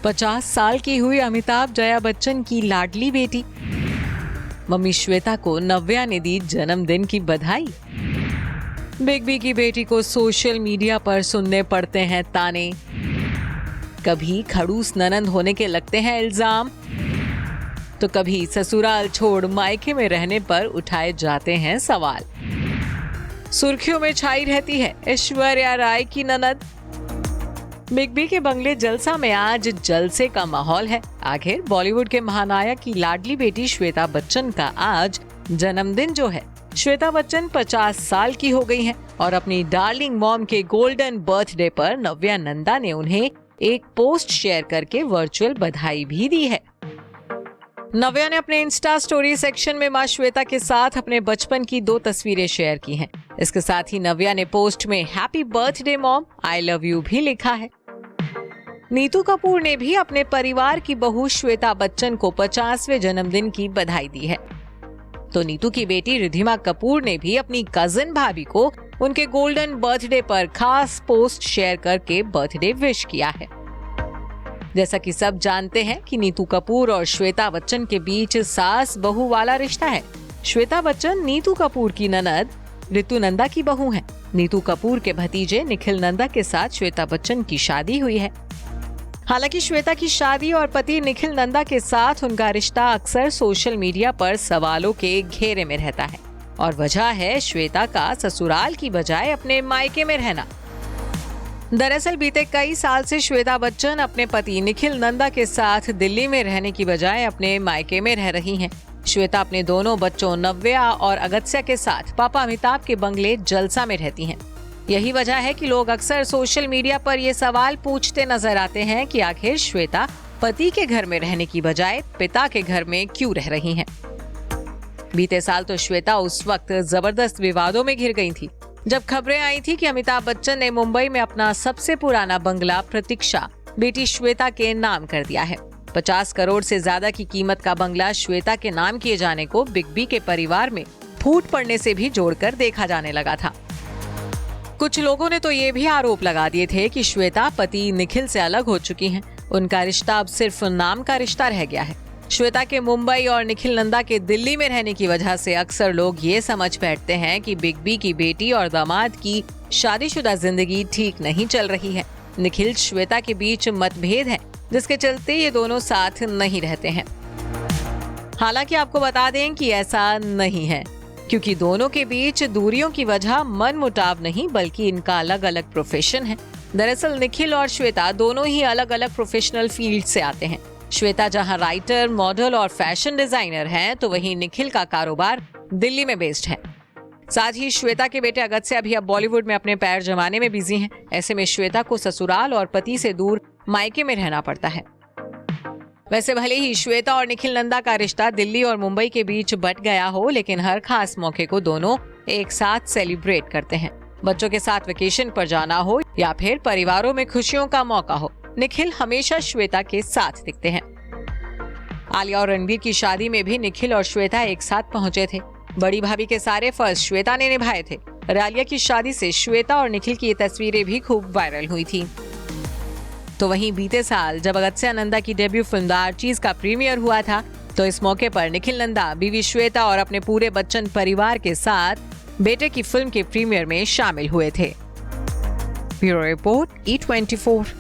50 साल की हुई अमिताभ जया बच्चन की लाडली बेटी। मम्मी श्वेता को नव्या ने दी जन्मदिन की बधाई। बिग बी की बेटी को सोशल मीडिया पर सुनने पड़ते हैं ताने। कभी खड़ूस ननंद होने के लगते हैं इल्जाम, तो कभी ससुराल छोड़ मायके में रहने पर उठाए जाते हैं सवाल। सुर्खियों में छाई रहती है ऐश्वर्या राय की ननद। बिग बी के बंगले जलसा में आज जलसे का माहौल है। आखिर बॉलीवुड के महानायक की लाडली बेटी श्वेता बच्चन का आज जन्मदिन जो है। श्वेता बच्चन 50 साल की हो गई हैं और अपनी डार्लिंग मॉम के गोल्डन बर्थडे पर नव्या नंदा ने उन्हें एक पोस्ट शेयर करके वर्चुअल बधाई भी दी है। नव्या ने अपने इंस्टा स्टोरी सेक्शन में मां श्वेता के साथ अपने बचपन की 2 तस्वीरें शेयर की हैं। इसके साथ ही नव्या ने पोस्ट में happy birthday mom, I love you भी लिखा है। नीतू कपूर ने भी अपने परिवार की बहू श्वेता बच्चन को 50वें जन्मदिन की बधाई दी है। तो नीतू की बेटी रिद्धिमा कपूर ने भी अपनी कजिन भाभी को उनके गोल्डन बर्थडे पर खास पोस्ट शेयर करके बर्थडे विश किया है। जैसा कि सब जानते हैं कि नीतू कपूर और श्वेता बच्चन के बीच सास बहू वाला रिश्ता है। श्वेता बच्चन नीतू कपूर की ननद ऋतु नंदा की बहू हैं। नीतू कपूर के भतीजे निखिल नंदा के साथ श्वेता बच्चन की शादी हुई है। हालांकि श्वेता की शादी और पति निखिल नंदा के साथ उनका रिश्ता अक्सर सोशल मीडिया पर सवालों के घेरे में रहता है और वजह है श्वेता का ससुराल की बजाय अपने मायके में रहना। दरअसल बीते कई साल से श्वेता बच्चन अपने पति निखिल नंदा के साथ दिल्ली में रहने की बजाय अपने मायके में रह रही हैं। श्वेता अपने दोनों बच्चों नव्या और अगस्त्या के साथ पापा अमिताभ के बंगले जलसा में रहती हैं। यही वजह है कि लोग अक्सर सोशल मीडिया पर ये सवाल पूछते नजर आते हैं कि आखिर श्वेता पति के घर में रहने की बजाय पिता के घर में क्यों रह रही हैं। बीते साल तो श्वेता उस वक्त जबरदस्त विवादों में घिर गई थी जब खबरें आई थी कि अमिताभ बच्चन ने मुंबई में अपना सबसे पुराना बंगला प्रतीक्षा बेटी श्वेता के नाम कर दिया है। 50 करोड़ से ज्यादा की कीमत का बंगला श्वेता के नाम किए जाने को बिग बी के परिवार में फूट पड़ने से भी जोड़कर देखा जाने लगा था। कुछ लोगों ने तो ये भी आरोप लगा दिए थे कि श्वेता पति निखिल से अलग हो चुकी हैं। उनका रिश्ता अब सिर्फ नाम का रिश्ता रह गया है। श्वेता के मुंबई और निखिल नंदा के दिल्ली में रहने की वजह से अक्सर लोग ये समझ बैठते हैं कि बिग बी की बेटी और दामाद की शादीशुदा जिंदगी ठीक नहीं चल रही है। निखिल श्वेता के बीच मतभेद है जिसके चलते ये दोनों साथ नहीं रहते हैं। हालांकि आपको बता दें कि ऐसा नहीं है, क्योंकि दोनों के बीच दूरियों की वजह मनमुटाव नहीं बल्कि इनका अलग अलग प्रोफेशन है। दरअसल निखिल और श्वेता दोनों ही अलग अलग प्रोफेशनल फील्ड से आते हैं। श्वेता जहां राइटर, मॉडल और फैशन डिजाइनर हैं, तो वहीं निखिल का कारोबार दिल्ली में बेस्ड है। साथ ही श्वेता के बेटे अगस्त्या भी अब बॉलीवुड में अपने पैर जमाने में बिजी हैं। ऐसे में श्वेता को ससुराल और पति से दूर मायके में रहना पड़ता है। वैसे भले ही श्वेता और निखिल नंदा का रिश्ता दिल्ली और मुंबई के बीच बट गया हो, लेकिन हर खास मौके को दोनों एक साथ सेलिब्रेट करते हैं। बच्चों के साथ वेकेशन पर जाना हो या फिर परिवारों में खुशियों का मौका हो, निखिल हमेशा श्वेता के साथ दिखते हैं। आलिया और रणबीर की शादी में भी निखिल और श्वेता एक साथ पहुंचे थे। बड़ी भाभी के सारे फर्ज श्वेता ने निभाए थे। आलिया की शादी से श्वेता और निखिल की ये तस्वीरें भी खूब वायरल हुई थी। तो वहीं बीते साल जब अगस्त्या नंदा की डेब्यू फिल्म द आर्चीज का प्रीमियर हुआ था, तो इस मौके पर निखिल नंदा बीवी श्वेता और अपने पूरे बच्चन परिवार के साथ बेटे की फिल्म के प्रीमियर में शामिल हुए थे। Bureau report E24।